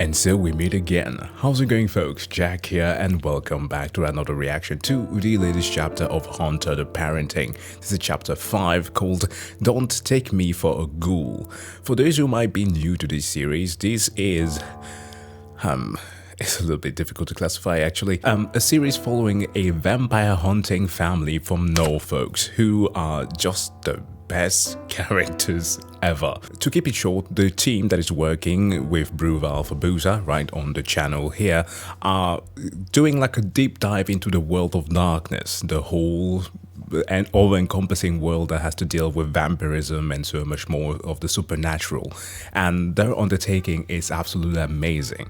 And so we meet again. How's it going, folks? Jack here, and welcome back to another reaction to the latest chapter of Hunter the Parenting. This is chapter 5 called Don't Take Me for a Ghoul. For those who might be new to this series, this is it's a little bit difficult to classify actually. A series following a vampire hunting family from Norfolk who are just the best characters ever. To keep it short, the team that is working with Bruva Alfabusa right on the channel here are doing like a deep dive into the world of darkness, the whole and all-encompassing world that has to deal with vampirism and so much more of the supernatural. And their undertaking is absolutely amazing.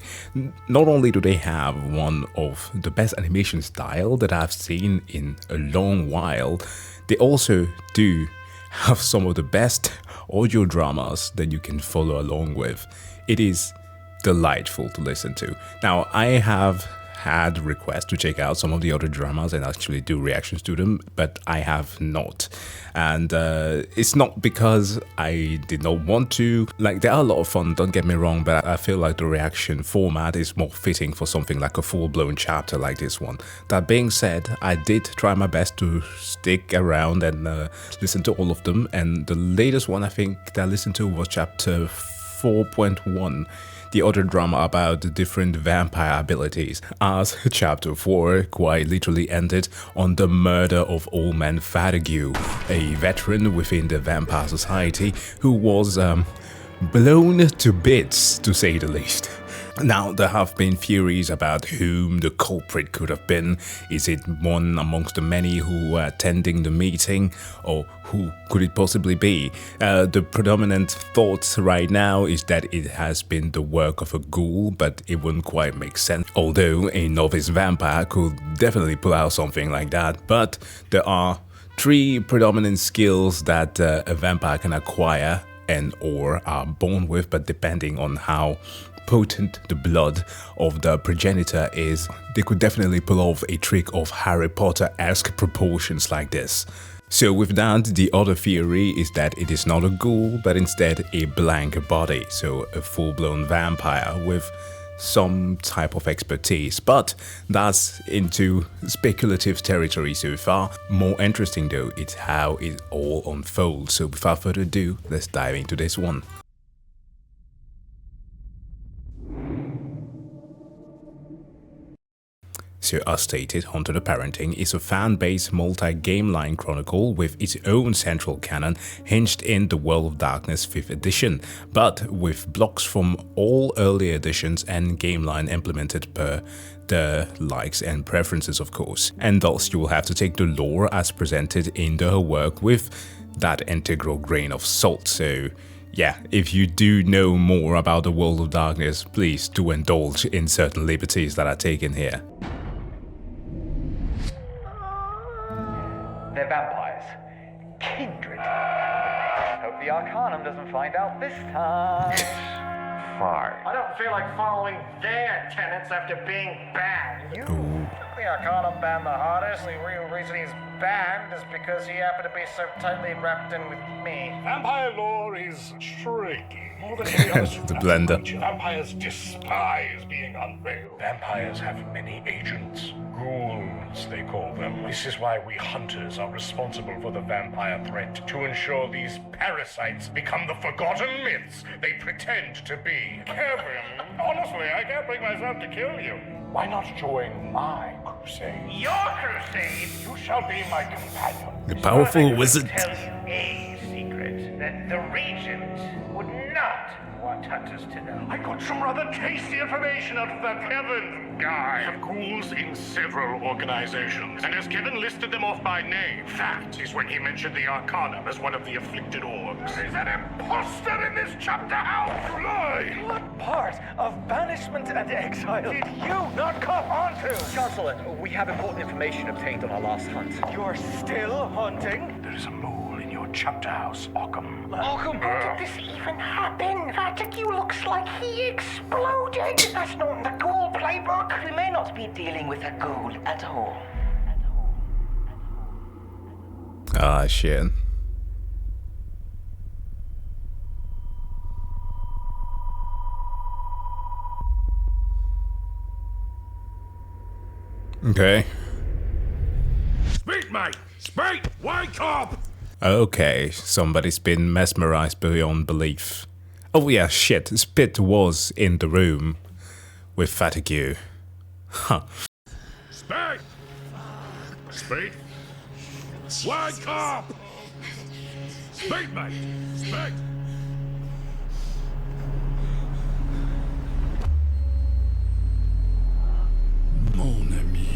Not only do they have one of the best animation style that I've seen in a long while, they also do have some of the best audio dramas that you can follow along with. It is delightful to listen to. Now, I have had requests to check out some of the other dramas and actually do reactions to them, but I have not. And it's not because I did not want to. Like, they are a lot of fun, don't get me wrong, but I feel like the reaction format is more fitting for something like a full-blown chapter like this one. That being said, I did try my best to stick around and listen to all of them, and the latest one I think that I listened to was chapter 4.1. The other drama about the different vampire abilities, as chapter 4 quite literally ended on the murder of Old Man Fatigue, a veteran within the vampire society who was blown to bits, to say the least. Now, there have been theories about whom the culprit could have been. Is it one amongst the many who were attending the meeting, or who could it possibly be? The predominant thought right now is that it has been the work of a ghoul, but it wouldn't quite make sense. Although a novice vampire could definitely pull out something like that, but there are 3 predominant skills that a vampire can acquire and or are born with, but depending on how potent the blood of the progenitor is, they could definitely pull off a trick of Harry Potter-esque proportions like this. So with that, the other theory is that it is not a ghoul, but instead a blank body, so a full-blown vampire with some type of expertise. But that's into speculative territory so far. More interesting though, it's how it all unfolds. So without further ado, let's dive into this one. So as stated, Hunter the Parenting is a fan-based multi-game line chronicle with its own central canon hinged in the World of Darkness 5th edition, but with blocks from all earlier editions and game line implemented per the likes and preferences, of course. And thus you will have to take the lore as presented in the work with that integral grain of salt. So yeah, if you do know more about the World of Darkness, please do indulge in certain liberties that are taken here. They're vampires. Kindred. Hope the Arcanum doesn't find out this time. Fine. I don't feel like following their tenets after being banned. You? The Arcanum banned the hardest. The real reason he's banned is because he happened to be so tightly wrapped in with me. Vampire lore is tricky. More than any other The blender. Vampires despise being unveiled. Vampires have many agents. Ghouls, they call them. This is why we hunters are responsible for the vampire threat, to ensure these parasites become the forgotten myths they pretend to be. Kevin, honestly, I can't bring myself to kill you. Why not join my crusade? Your crusade? You shall be my companion. The powerful wizard. Tell you a secret that the Regent would not want hunters to know. I got some rather tasty information out of that Kevin guy. Have ghouls in several organizations, and as Kevin listed them off by name, that is when he mentioned the Arcanum as one of the afflicted orgs. Is that imposter in this chapter out? You lie! What part of banishment and exile did you not come onto? Chancellor, we have important information obtained on our last hunt. You're still hunting? There is a mole in your chapter house, Occam. Occam? How did this even happen? Fatigue looks like he exploded. That's not in the ghoul playbook. We may not be dealing with a ghoul at all. Ah, shit. Okay. Speak, mate! Speak! Wake up! Okay, somebody's been mesmerized beyond belief. Oh yeah, shit, Spit was in the room with Fatigue. Huh. Speak! Speak! Wake up! Speak, mate! Speak! Mon ami.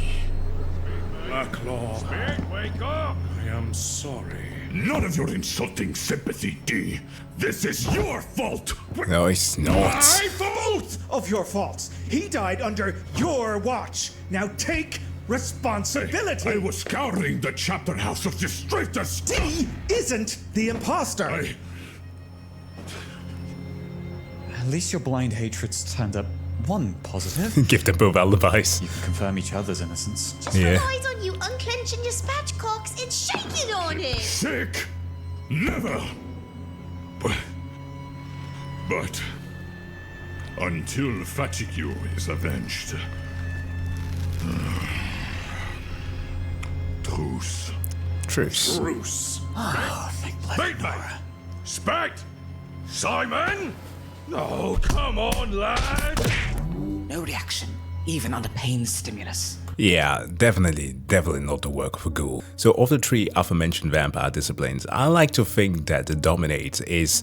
Blacklaw, Speak! Wake up! I am sorry. None of your insulting sympathy, D. This is your fault! No, it's not. Both of your faults. He died under your watch. Now take responsibility. I was scouring the chapter house of Districtus. D isn't the imposter. At least your blind hatreds turned up one positive. Give them both alibis. You can confirm each other's innocence. Just Yeah. relies on you unclenching your spatchcocks and shaking on it. Sick! Never! But until Fatigue is avenged. Truce. Truce. Truce. Speak, mate! Speak! Simon! Oh, come on, lad! No reaction, even under pain stimulus. Yeah, definitely not the work of a ghoul. So of the three aforementioned vampire disciplines, I like to think that the Dominate is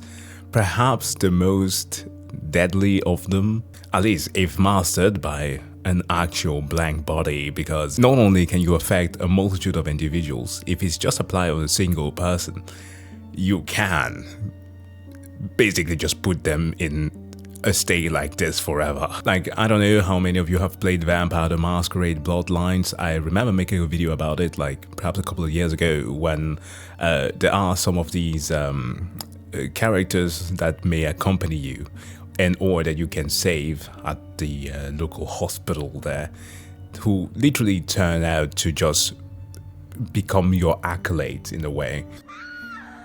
perhaps the most deadly of them, at least if mastered by an actual blank body, because not only can you affect a multitude of individuals, if it's just applied on a single person, you can basically just put them in a state like this forever. Like, I don't know how many of you have played Vampire the Masquerade Bloodlines. I remember making a video about it, like perhaps a couple of years ago, when there are some of these characters that may accompany you and or that you can save at the local hospital there, who literally turn out to just become your acolyte in a way.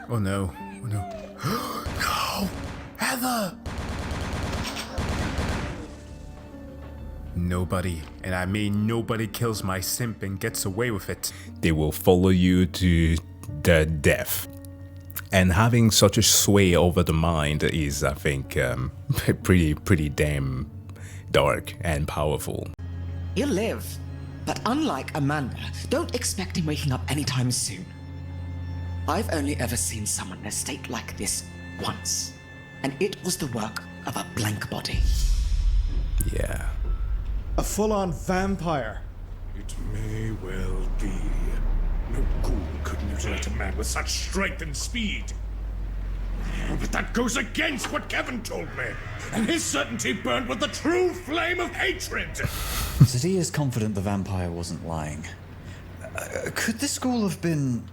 Oh no, oh no. No! Heather! Nobody, and I mean nobody, kills my simp and gets away with it. They will follow you to their death. And having such a sway over the mind is, I think, pretty damn dark and powerful. He'll live, but unlike Amanda, don't expect him waking up anytime soon. I've only ever seen someone in a state like this once, and it was the work of a blank body. Yeah. A full-on vampire. It may well be. No ghoul could mutilate a man with such strength and speed. But that goes against what Kevin told me, and his certainty burned with the true flame of hatred. So D is confident the vampire wasn't lying. Could this ghoul have been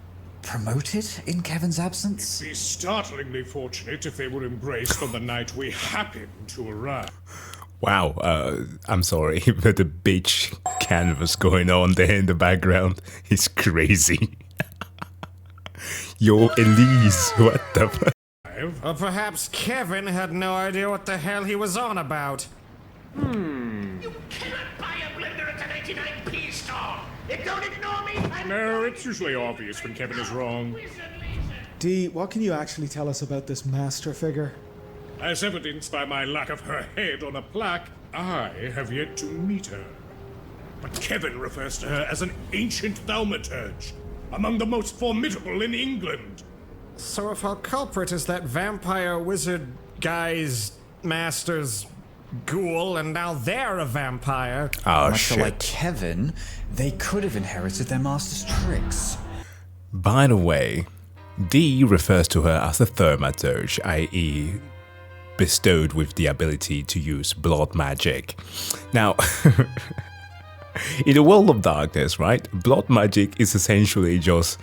promoted in Kevin's absence? Be startlingly fortunate if they were embraced on the night we happened to arrive. Wow, I'm sorry, but the beach canvas going on there in the background is crazy. Yo, Elise, what the fuck? Or perhaps Kevin had no idea what the hell he was on about. You cannot buy a blender at an 89p store! Don't ignore me! No, it's usually obvious when Kevin is wrong. D, what can you actually tell us about this master figure? As evidenced by my lack of her head on a plaque, I have yet to meet her. But Kevin refers to her as an ancient thaumaturge, among the most formidable in England. So if our culprit is that vampire wizard guy's master's ghoul, and now they're a vampire. Oh, Much shit. like Kevin, they could have inherited their master's tricks. By the way, D refers to her as a thaumaturge, i.e. bestowed with the ability to use blood magic. Now, in the world of darkness, right, blood magic is essentially just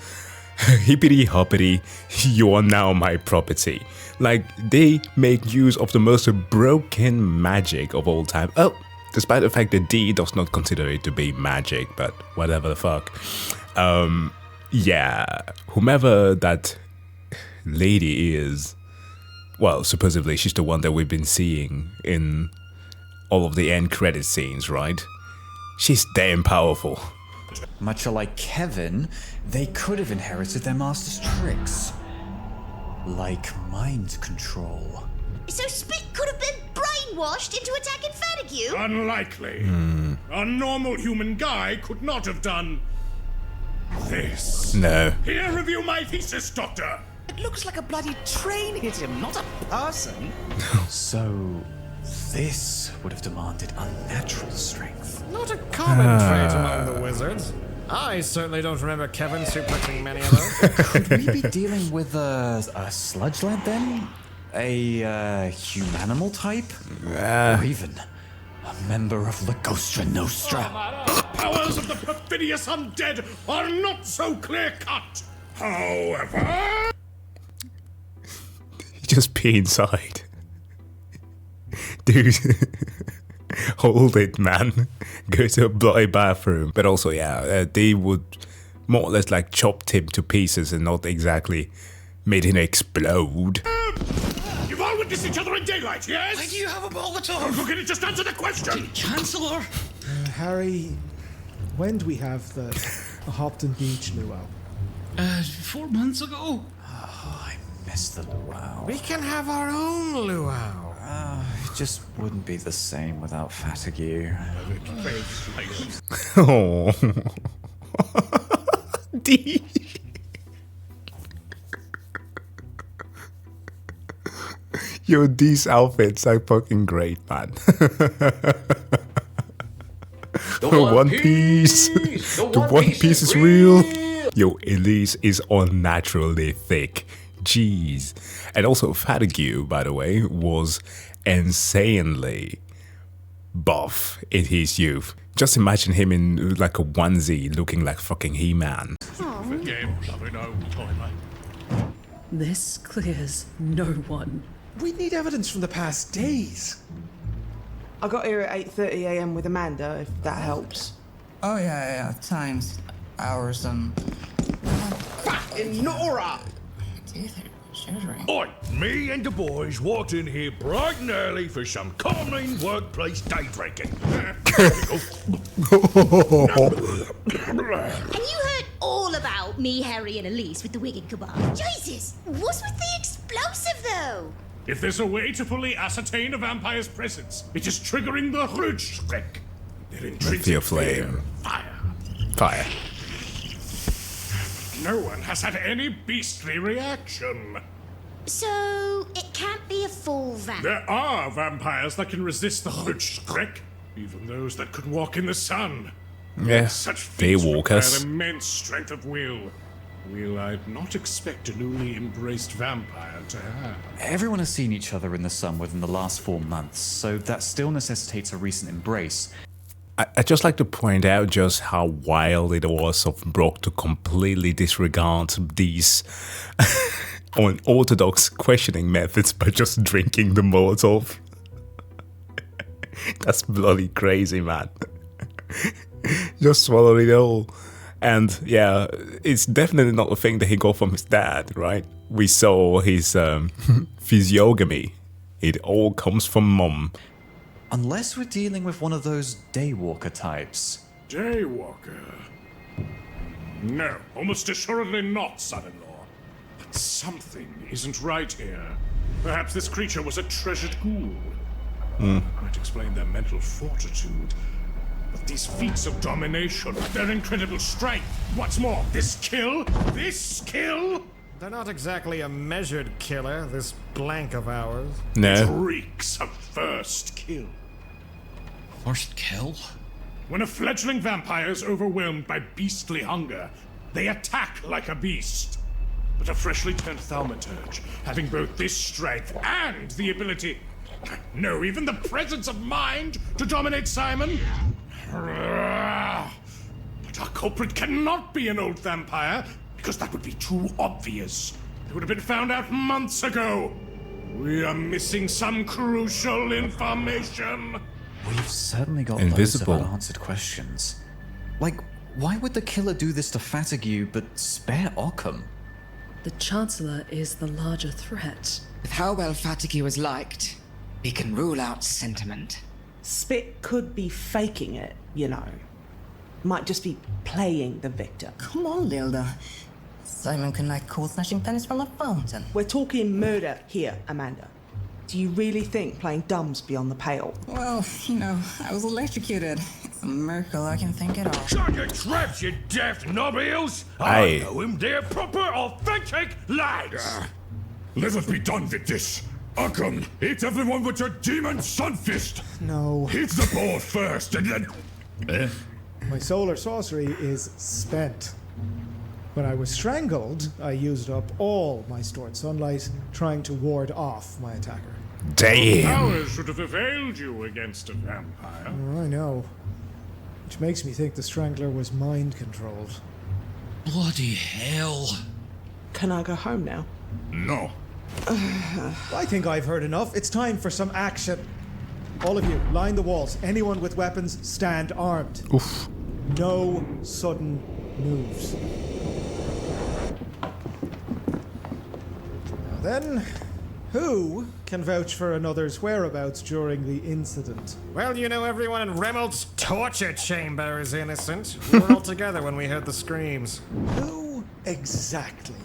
hippity hoppity, you are now my property. Like, they make use of the most broken magic of all time. Oh, despite the fact that D does not consider it to be magic, but whatever the fuck. Yeah, whomever that lady is, well, supposedly she's the one that we've been seeing in all of the end credit scenes, right? She's damn powerful. Much like Kevin, they could have inherited their master's tricks. Like mind control. So Spit could have been brainwashed into attacking Fatigue? Unlikely. A normal human guy could not have done this. No. Here, review my thesis, Doctor. It looks like a bloody train hit him, not a person. So, this would have demanded unnatural strength. Not a common trait among the wizards. I certainly don't remember Kevin suplexing many of those. Could we be dealing with a sludge lad then? A humanimal type? Or even a member of the Ghostra Nostra? Powers of the perfidious undead are not so clear-cut. However... Just pee inside. Dude. Hold it, man. Go to a bloody bathroom. But also, yeah, they would more or less like chopped him to pieces and not exactly made him explode. You've all witnessed each other in daylight, yes? Why do you have a Molotov? Don't forget to just answer the question. Chancellor? Harry, when do we have the Hopton Beach luau? 4 months ago. Oh, I missed the luau. We can have our own luau. It just wouldn't be the same without Fatigue. Oh. D. Yo, these outfits are fucking great, man. The One Piece. The One Piece is real. Yo, Elise is unnaturally thick. Jeez. And also Fatigue, by the way, was insanely buff in his youth. Just imagine him in like a onesie looking like fucking He-Man. This clears no one. We need evidence from the past days. I got here at 8:30 a.m. with Amanda, if that helps. Oh, yeah. Times, hours, Fucking Nora! Oi, me and the boys walked in here bright and early for some calming workplace day drinking. And you heard all about me, Harry, and Elise with the wig and kebab. Jesus! What's with the explosive, though? If there's a way to fully ascertain a vampire's presence, it is triggering the Rutschreck. Their intrinsic Fear flame. Fire. Fire. No one has had any beastly reaction. So, it can't be a full vampire. There are vampires that can resist the Rutschreck, even those that could walk in the sun. Yeah, Such they feats walk require us. immense strength of will. Will I'd not expect a newly embraced vampire to have. Everyone has seen each other in the sun within the last 4 months, so that still necessitates a recent embrace. I'd just like to point out just how wild it was of Brock to completely disregard these unorthodox questioning methods by just drinking the Molotov. That's bloody crazy, man. Just swallow it all. And yeah, it's definitely not a thing that he got from his dad, right? We saw his physiognomy. It all comes from mom. Unless we're dealing with one of those daywalker types. Daywalker? No, almost assuredly not, son-in-law. But something isn't right here. Perhaps this creature was a treasured ghoul. Might explain their mental fortitude. But these feats of domination, their incredible strength, what's more, this kill? They're not exactly a measured killer, this blank of ours. No. It reeks of first kill. First kill? When a fledgling vampire is overwhelmed by beastly hunger, they attack like a beast. But a freshly turned thaumaturge, having both this strength and the ability, no, even the presence of mind to dominate Simon. But our culprit cannot be an old vampire, because that would be too obvious. It would have been found out months ago. We are missing some crucial information. We've certainly got Invisible. loads of unanswered questions. Like, why would the killer do this to Fatigue but spare Occam? The Chancellor is the larger threat. With how well Fatigue was liked, we can rule out sentiment. Spit could be faking it, you know. might just be playing the victim. Come on, Lilda. Simon can like cool snatching pennies from a fountain. We're talking murder here, Amanda. Do you really think playing dumb's beyond the pale? Well, you know, I was electrocuted. It's a miracle I can think it all. Shut your traps, you daft knobheels! Aye. I know him, they're proper, authentic lads! Let us be done with this. Arkham, hit everyone with your demon sunfist! No. Hit the board first, and then... My solar sorcery is spent. When I was strangled, I used up all my stored sunlight trying to ward off my attacker. Damn. Powers should have availed you against a vampire. Oh, I know. Which makes me think the strangler was mind-controlled. Bloody hell. Can I go home now? No. I think I've heard enough. It's time for some action. All of you, line the walls. Anyone with weapons, stand armed. Oof. No sudden moves. Now then, who can vouch for another's whereabouts during the incident? Well, you know, everyone in Remold's torture chamber is innocent. We were all together when we heard the screams. Who exactly?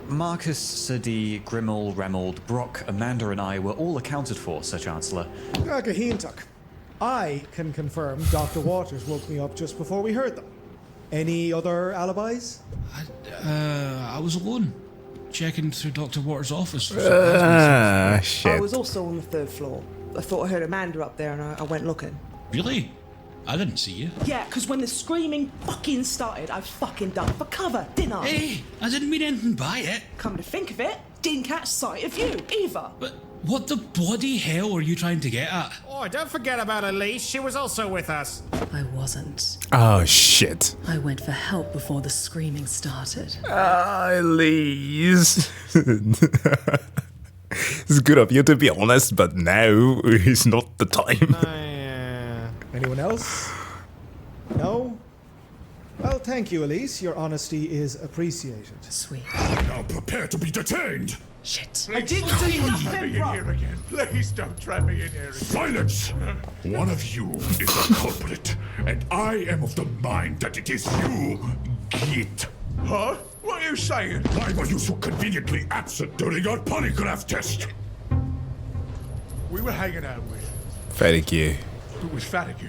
Marcus, Sadi, Grimmel, Remold, Brock, Amanda and I were all accounted for, Sir Chancellor. Gagahintuk. I can confirm Dr. Waters woke me up just before we heard them. Any other alibis? I was alone, checking through Dr. Waters' office. Shit. I was also on the 3rd floor. I thought I heard Amanda up there and I went looking. Really? I didn't see you. Yeah, because when the screaming fucking started, I fucking ducked for cover, didn't I? Hey, I didn't mean anything by it. Come to think of it, didn't catch sight of you, either. But what the bloody hell are you trying to get at? Oh, don't forget about Elise. She was also with us. I wasn't. Oh, shit. I went for help before the screaming started. Elise. It's good of you to be honest, but now is not the time. Anyone else? No? Well, thank you, Elise. Your honesty is appreciated. Sweet. Now prepare to be detained! Shit. I didn't do nothing, in here again. Please don't trap me in here again. Silence! One of you is a culprit, and I am of the mind that it is you, Git. Huh? What are you saying? Why were you so conveniently absent during our polygraph test? We were hanging out with... Thank you. It was Fatigue.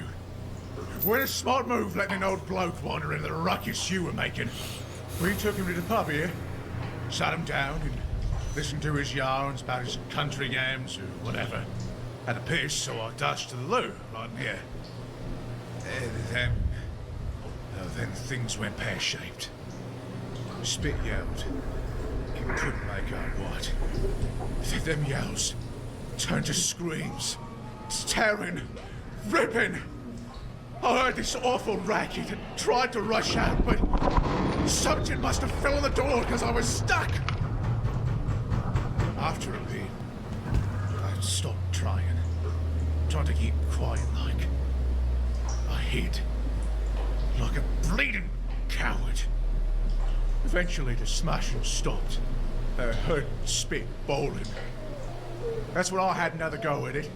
We're a smart move letting an old bloke wander into the ruckus you were making. We took him to the pub here, sat him down, and listened to his yarns about his country games or whatever. Had a piss, so I dashed to the loo right in here. Then things went pear-shaped. Spit yelled. He couldn't make out what. Them yells turned to screams. Tearing, ripping. I heard this awful racket and tried to rush out, but something must have fell on the door because I was stuck. After a bit, I stopped trying to keep quiet like. I hid, like a bleeding coward. Eventually the smashing stopped. I heard spit bowling. That's when I had another go at it.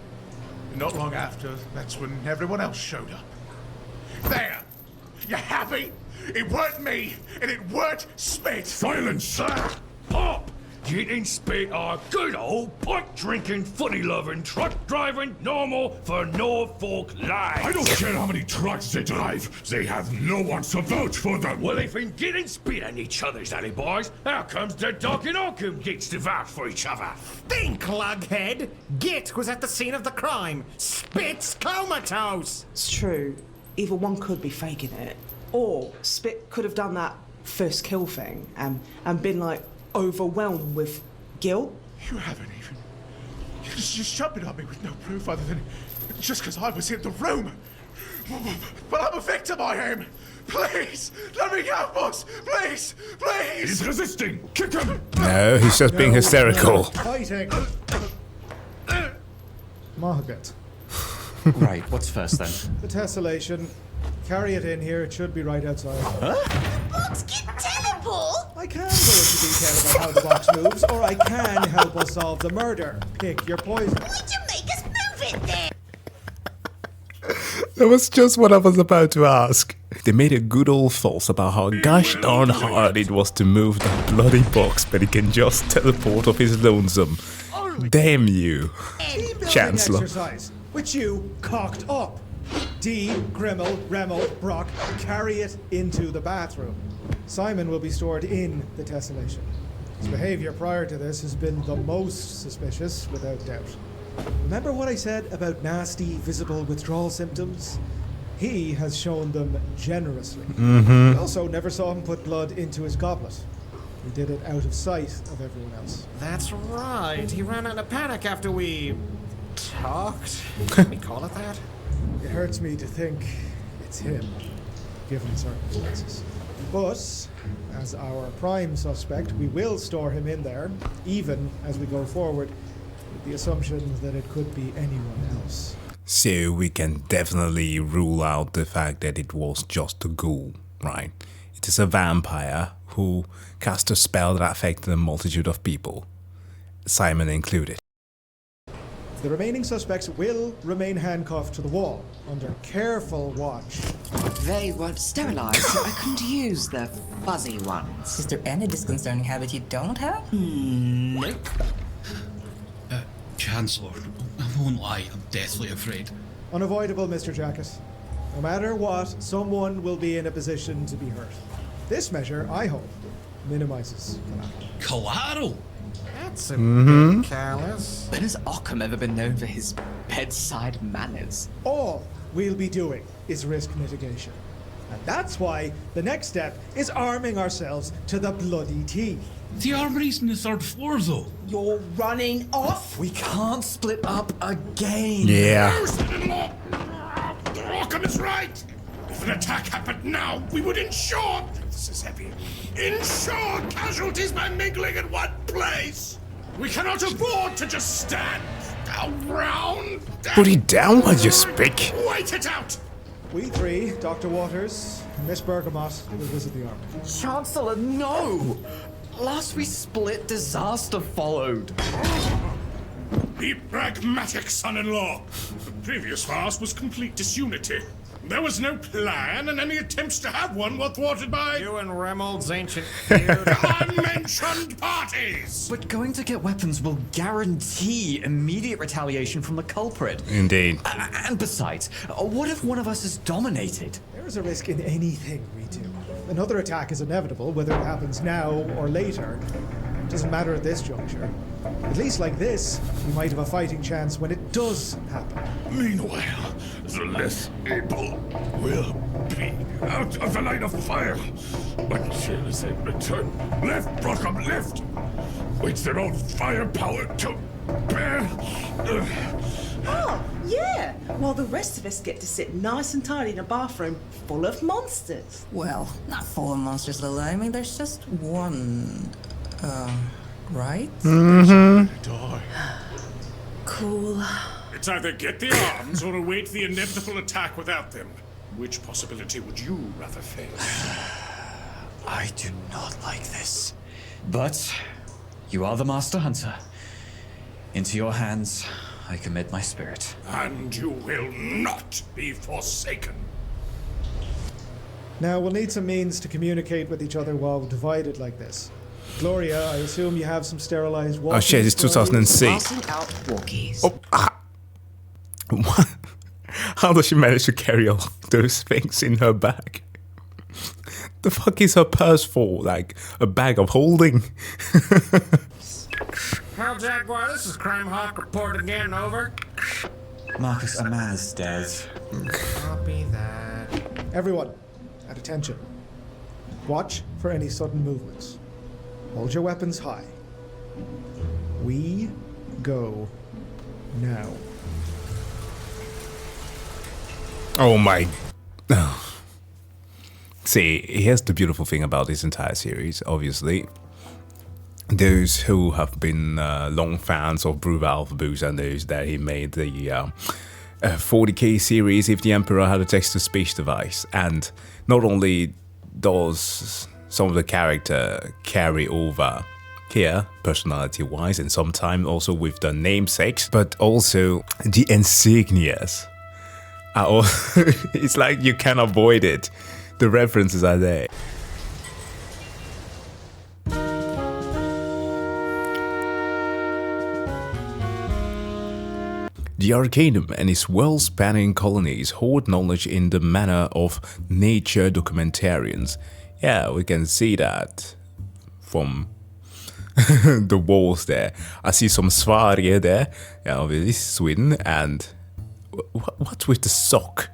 And not long after, that's when everyone else showed up. There! You happy? It weren't me, and it weren't spit! Silence! Pop! Git and Spit are good old pint-drinking, footy-loving, truck-driving, normal for Norfolk lives. I don't care how many trucks they drive. They have no one to vouch for them. Well, if in Git and Spit and each other's alibis, how comes the dog in Arkham gets to vouch for each other? Think, lughead! Git was at the scene of the crime. Spit's comatose! It's true. Either one could be faking it, or Spit could have done that first kill thing and been like overwhelmed with guilt. You haven't even. You're just jumping on me with no proof other than just because I was in the room. But I'm a victim, I am. Please, let me go, boss. Please, please. He's resisting. Kick him. No, he's just being hysterical. Fighting. Mahagat. Right, what's first then? The tessellation. Carry it in here. It should be right outside. Huh? Box can teleport? I can go into detail about how the box moves, or I can help us solve the murder. Pick your poison. Why'd you make us move it then? That was just what I was about to ask. They made a good old fuss about how gosh darn hard it was to move that bloody box, but he can just teleport off his lonesome. Damn you, Chancellor. Exercise, which you cocked up. D, Grimmel, Remmel, Brock, carry it into the bathroom. Simon will be stored in the tessellation. His behavior prior to this has been the most suspicious, without doubt. Remember what I said about nasty, visible withdrawal symptoms? He has shown them generously. We also never saw him put blood into his goblet. He did it out of sight of everyone else. That's right. He ran out of panic after we talked. Can we call it that? It hurts me to think it's him, given circumstances. But, as our prime suspect, we will store him in there, even as we go forward, with the assumption that it could be anyone else. So we can definitely rule out the fact that it was just a ghoul, right? It is a vampire who cast a spell that affected a multitude of people, Simon included. The remaining suspects will remain handcuffed to the wall, under careful watch. They weren't sterilized, so I couldn't use the fuzzy ones. Is there any disconcerting habit you don't have? Nope. Chancellor, I won't lie, I'm deathly afraid. Unavoidable, Mr. Jacket. No matter what, someone will be in a position to be hurt. This measure, I hope, minimizes collateral. Collateral? That's a bit callous. When has Occam ever been known for his bedside manners? All we'll be doing is risk mitigation. And that's why the next step is arming ourselves to the bloody teeth. The armory's on the 3rd floor, though. You're running off? We can't split up again. Yeah. Occam is right. If an attack happened now, we would ensure, this is heavy, ensure casualties by mingling in one place. We cannot afford to just stand around. Put it down while you speak. Wait it out. We three, Dr. Waters, and Miss Bergamot, will visit the armory. Chancellor, no! Last we split, disaster followed. Be pragmatic, son-in-law. The previous farce was complete disunity. There was no plan, and any attempts to have one were thwarted by... You and Remold's ancient feud. unmentioned parties! But going to get weapons will guarantee immediate retaliation from the culprit. Indeed. And besides, what if one of us is dominated? There is a risk in anything we do. Another attack is inevitable, whether it happens now or later. It doesn't matter at this juncture. At least like this, we might have a fighting chance when it does happen. Meanwhile, the less able will be out of the line of fire until they return. Left, Brockham, left! With their own firepower to bear. Oh, yeah. While the rest of us get to sit nice and tidy in a bathroom full of monsters. Well, not full of monsters, Lila. I mean, there's just one. Right? Die. Cool. It's either get the arms or await the inevitable attack without them. Which possibility would you rather face? I do not like this. But you are the Master Hunter. Into your hands, I commit my spirit. And you will not be forsaken. Now, we'll need some means to communicate with each other while divided like this. Gloria, I assume you have some sterilized walkies. Oh shit, it's 2006. Passing out walkies. Oh, what? How does she manage to carry all those things in her bag? The fuck is her purse for? Like a bag of holding? Hell, Jaguar, this is Crime Hawk report again, over. Marcus Amaz dead. Copy that. Everyone, at attention. Watch for any sudden movements. Hold your weapons high. We go now. Oh my. See, here's the beautiful thing about this entire series, obviously. Those who have been long fans of Bruva Alfabusa knows that he made the 40k series If the Emperor Had a Text-to-Speech Device. And not only does some of the character carry over here, personality-wise, and sometimes also with the namesakes, but also the insignias It's like you can't avoid it. The references are there. The Arcanum and its world-spanning colonies hoard knowledge in the manner of nature documentarians. Yeah, we can see that from the walls there. I see some Sverige there, yeah, obviously Sweden, and what's with the sock?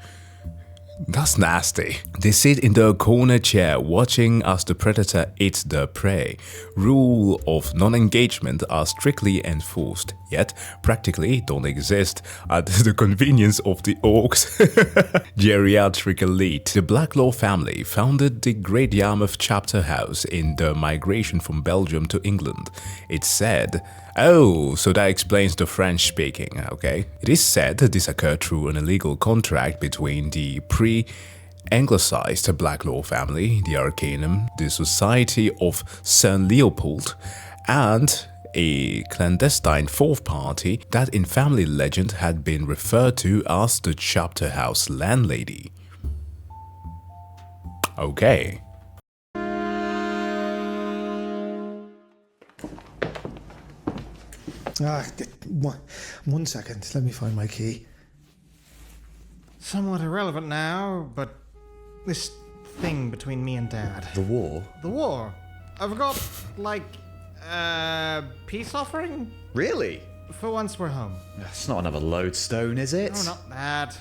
That's nasty. They sit in the corner chair watching as the predator eats the prey. Rule of non-engagement are strictly enforced, yet practically don't exist at the convenience of the orcs. Geriatric elite. The Blacklaw family founded the Great Yarmouth Chapter House in the migration from Belgium to England. It's said, oh, so that explains the French speaking, okay? It is said that this occurred through an illegal contract between the pre-Anglicized Blacklaw family, the Arcanum, the Society of St. Leopold, and a clandestine fourth party that in family legend had been referred to as the Chapter House landlady. Okay. One second. Let me find my key. Somewhat irrelevant now, but this thing between me and Dad. The war? The war. I forgot, like, peace offering? Really? For once we're home. It's not another lodestone, is it? No, not that.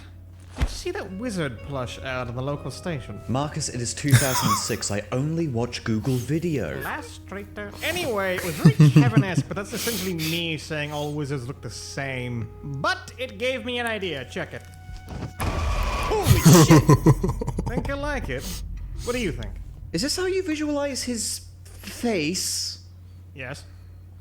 Did you see that wizard plush out of the local station? Marcus, it is 2006. I only watch Google videos. Last straight there. Anyway, it was very Kevin-esque, but that's essentially me saying all wizards look the same. But it gave me an idea. Check it. Holy shit! Think you like it? What do you think? Is this how you visualize his face? Yes.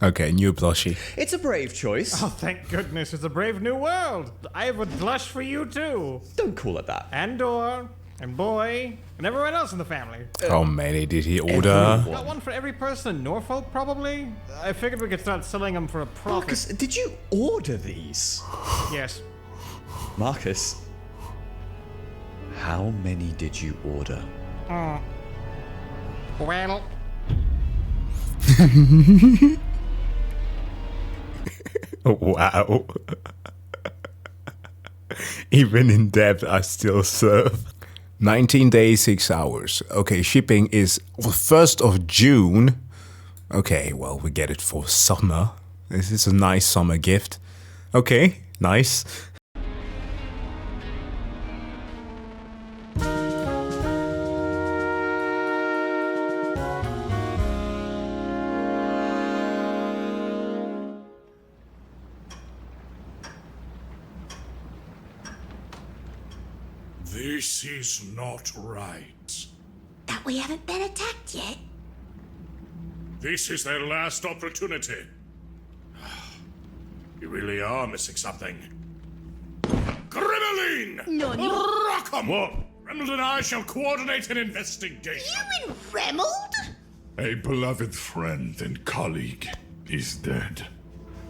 Okay, new plushie. It's a brave choice. Oh, thank goodness, it's a brave new world. I would blush for you too. Don't call it that. And Dor, and Boy, and everyone else in the family. How many did he order? Got one for every person in Norfolk, probably. I figured we could start selling them for a profit. Marcus, did you order these? Yes. Marcus, how many did you order? Well... Wow. Even in debt, I still serve. 19 days, 6 hours. Okay, shipping is 1st of June. Okay, well, we get it for summer. This is a nice summer gift. Okay, nice. This is not right. That we haven't been attacked yet? This is their last opportunity. You really are missing something. Gremlin! Nani? Rockham! What? Reynolds and I shall coordinate an investigation. You and Remold? A beloved friend and colleague is dead.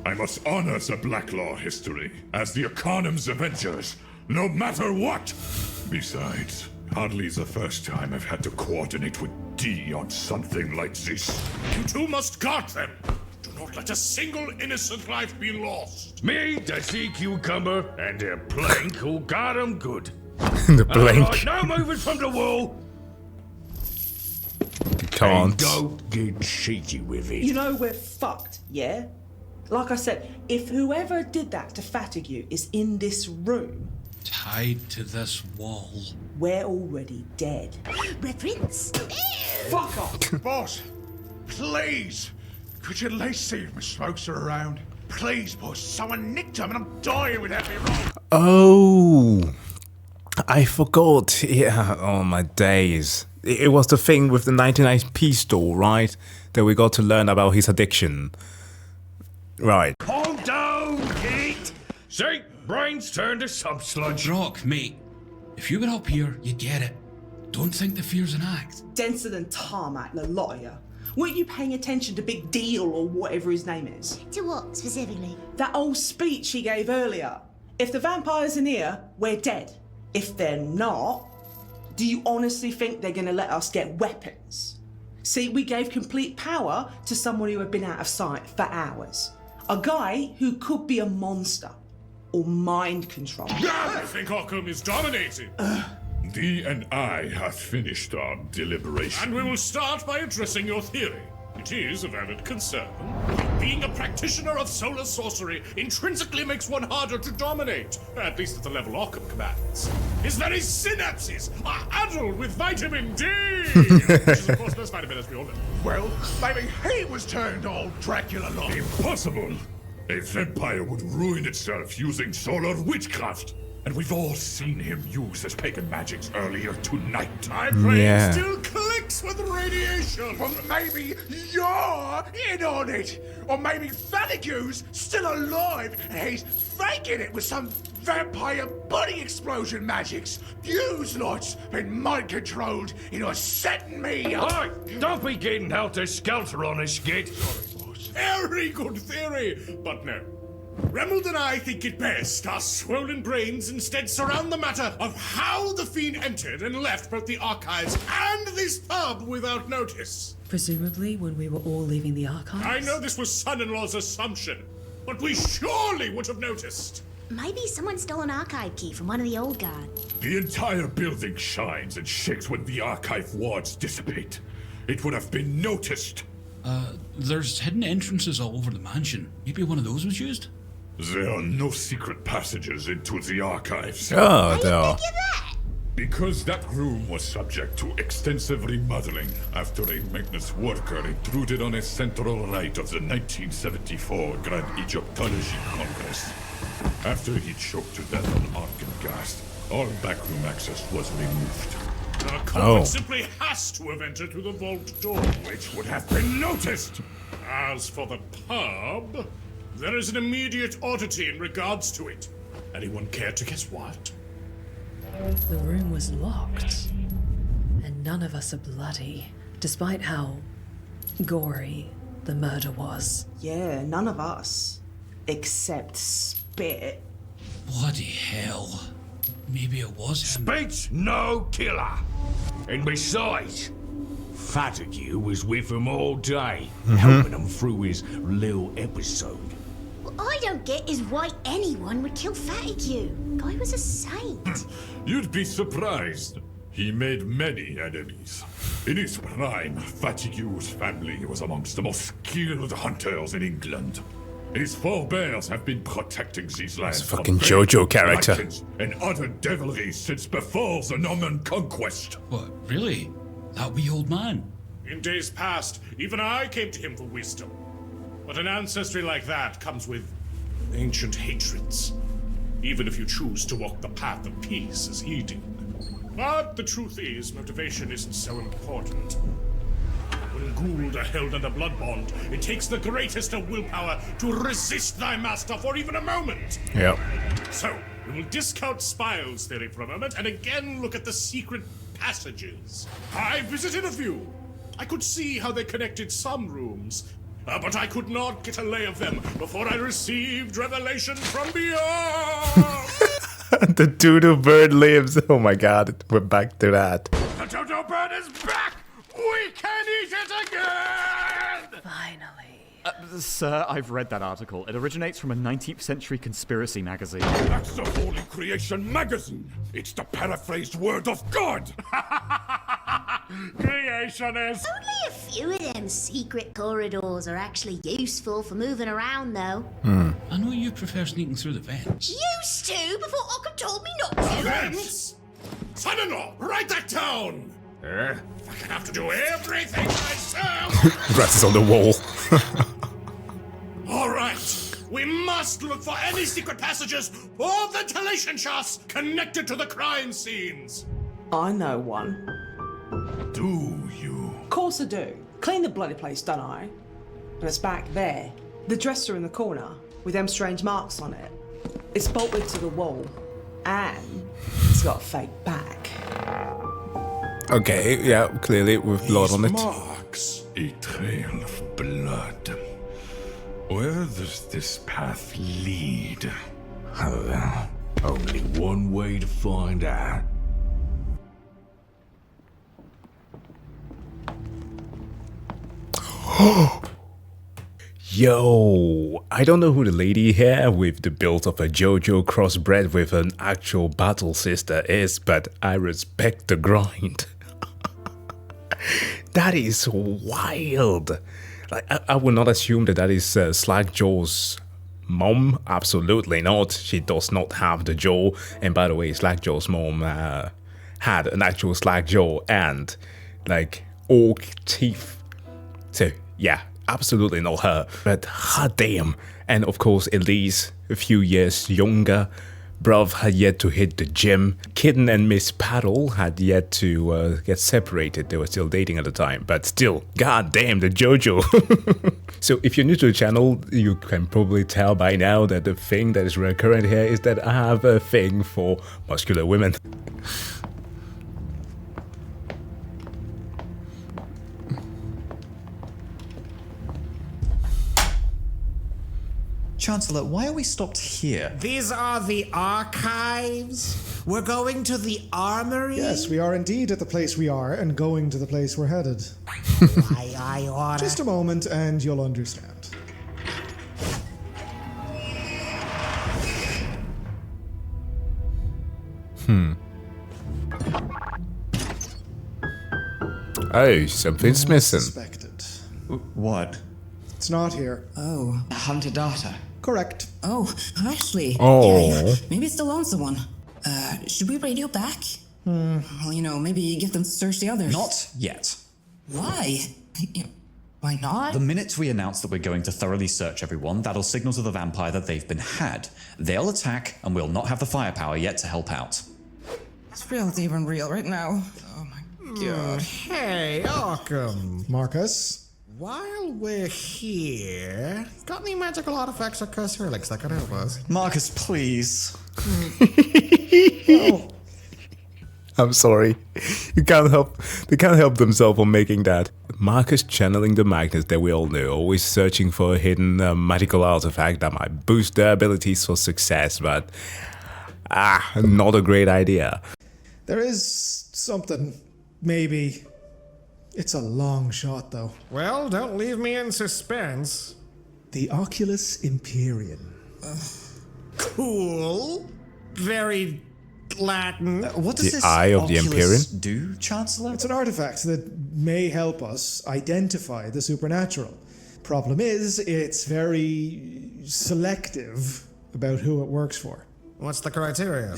I must honor the Blacklaw history as the Arcanum's Avengers, no matter what! Besides, hardly the first time I've had to coordinate with D on something like this. You two must guard them! Do not let a single innocent life be lost! Me, the sea cucumber, and a plank who got 'em good. The blank. No moving from the wall! Can't. And don't get cheeky with it. You know we're fucked, yeah? Like I said, if whoever did that to Fatigue is in this room... Tied to this wall. We're already dead. Reference? Fuck off! Boss, please! Could you at least see if my smokes are around? Please, boss, someone nicked them and I'm dying without me wrong. Oh, I forgot. Yeah, oh my days. It was the thing with the 99p store, right? That we got to learn about his addiction. Right. Calm down, Kate! See? Brains turn to some sludge. Brock, mate. If you were up here, you'd get it. Don't think the fear's an act. Denser than tarmac, the lot of you. Weren't you paying attention to Big Deal or whatever his name is? To what, specifically? That old speech he gave earlier. If the vampire's in here, we're dead. If they're not, do you honestly think they're going to let us get weapons? See, we gave complete power to someone who had been out of sight for hours. A guy who could be a monster or mind control. I think Arkham is dominated. Dee and I have finished our deliberation. And we will start by addressing your theory. It is a valid concern. Being a practitioner of solar sorcery intrinsically makes one harder to dominate, at least at the level Arkham commands. His very synapses are addled with vitamin D! Which is, of course, less vitamin as we all know. Well, maybe he was turned all Dracula-like. Impossible! A vampire would ruin itself using solar witchcraft. And we've all seen him use his pagan magics earlier tonight. My brain still clicks with radiation. Well, maybe you're in on it. Or maybe Fatigue's still alive and he's faking it with some vampire body explosion magics. You's lot's been mind-controlled into setting me up. Oi! Don't be getting helter-skelter on us, Skid. Sorry, boss. Very good theory, but no. Remold and I think it best our swollen brains instead surround the matter of how the Fiend entered and left both the archives and this pub without notice. Presumably when we were all leaving the archives? I know this was son-in-law's assumption, but we surely would have noticed. Maybe someone stole an archive key from one of the old guard. The entire building shines and shakes when the archive wards dissipate. It would have been noticed. There's hidden entrances all over the mansion. Maybe one of those was used? There are no secret passages into the archives. Oh, no. Because that room was subject to extensive remodeling after a maintenance worker intruded on a central rite of the 1974 Grand Egyptology Congress. After he choked to death on argon gas, all backroom access was removed. The culprit simply has to have entered through the vault door, which would have been noticed. As for the pub, there is an immediate oddity in regards to it. Anyone care to guess what? The room was locked, and none of us are bloody, despite how gory the murder was. Yeah, none of us. Except Spit. Bloody hell. Maybe it was him. Spit's no killer. And besides, Fatigue was with him all day, helping him through his little episode. What I don't get is why anyone would kill Fatigue. Guy was a saint. You'd be surprised. He made many enemies. In his prime, Fatigue's family was amongst the most skilled hunters in England. His forebears have been protecting these lands It's a fucking JoJo character. And other devilry since before the Norman conquest. What, really? That wee old man? In days past, even I came to him for wisdom. But an ancestry like that comes with ancient hatreds, even if you choose to walk the path of peace as he did. But the truth is, motivation isn't so important. When Gould are held under blood bond, it takes the greatest of willpower to resist thy master for even a moment. Yep. So, we will discount Spile's theory for a moment and again look at the secret passages. I visited a few. I could see how they connected some rooms, but I could not get a lay of them before I received revelation from beyond. The doodoo bird lives. Oh my god, we're back to that. The dodo bird is back! We can eat it again! Finally. Sir, I've read that article. It originates from a 19th century conspiracy magazine. That's the Holy Creation magazine. It's the paraphrased word of God. Creationist. Only a few of them secret corridors are actually useful for moving around, though. I know you prefer sneaking through the vents. Used to before Occam told me not to. Vents! Son-in-law, write that down! I have to do everything myself! Rats is on the wall. Alright, we must look for any secret passages or ventilation shafts connected to the crime scenes. I know one. Do you? Of course I do. Clean the bloody place, don't I? But it's back there. The dresser in the corner, with them strange marks on it. It's bolted to the wall, and it's got a fake back. Okay, yeah, clearly with blood on it. Marks. A trail of blood. Where does this path lead? Only one way to find out. Yo, I don't know who the lady here with the build of a JoJo crossbred with an actual battle sister is, but I respect the grind. That is wild. Like, I would not assume that is Slackjaw's mom. Absolutely not. She does not have the jaw. And by the way, Slackjaw's mom had an actual Slackjaw and like orc teeth. So yeah, absolutely not her. But hot damn. And of course, Elise, a few years younger. Bruv had yet to hit the gym. Kitten and Miss Paddle had yet to get separated. They were still dating at the time. But still, god damn, the JoJo. So if you're new to the channel, you can probably tell by now that the thing that is recurrent here is that I have a thing for muscular women. Chancellor, why are we stopped here? These are the archives? We're going to the armory? Yes, we are indeed at the place we are and going to the place we're headed. I oughta... Just a moment and you'll understand. Oh, something's missing. Suspected. What? It's not here. Oh. The hunter data. Correct. Oh, actually. Oh. Yeah. Maybe it's the lonesome one. Should we radio back? Well, you know, maybe get them to search the others. Not yet. Why? Why not? The minute we announce that we're going to thoroughly search everyone, that'll signal to the vampire that they've been had. They'll attack, and we'll not have the firepower yet to help out. This feels even real right now. Oh my god. Hey, Arkham. Marcus? While we're here, got any magical artifacts or cursed relics that could help us? Marcus, please. Oh. I'm sorry. They can't help themselves from making that. Marcus channeling the Magnus that we all know, always searching for a hidden magical artifact that might boost their abilities for success, but not a great idea. There is something, maybe. It's a long shot, though. Well, don't leave me in suspense. The Oculus Imperium. Cool. Very Latin. What does The this Eye of the Oculus Imperium? do, Chancellor? It's an artifact that may help us identify the supernatural. Problem is, it's very selective about who it works for. What's the criteria?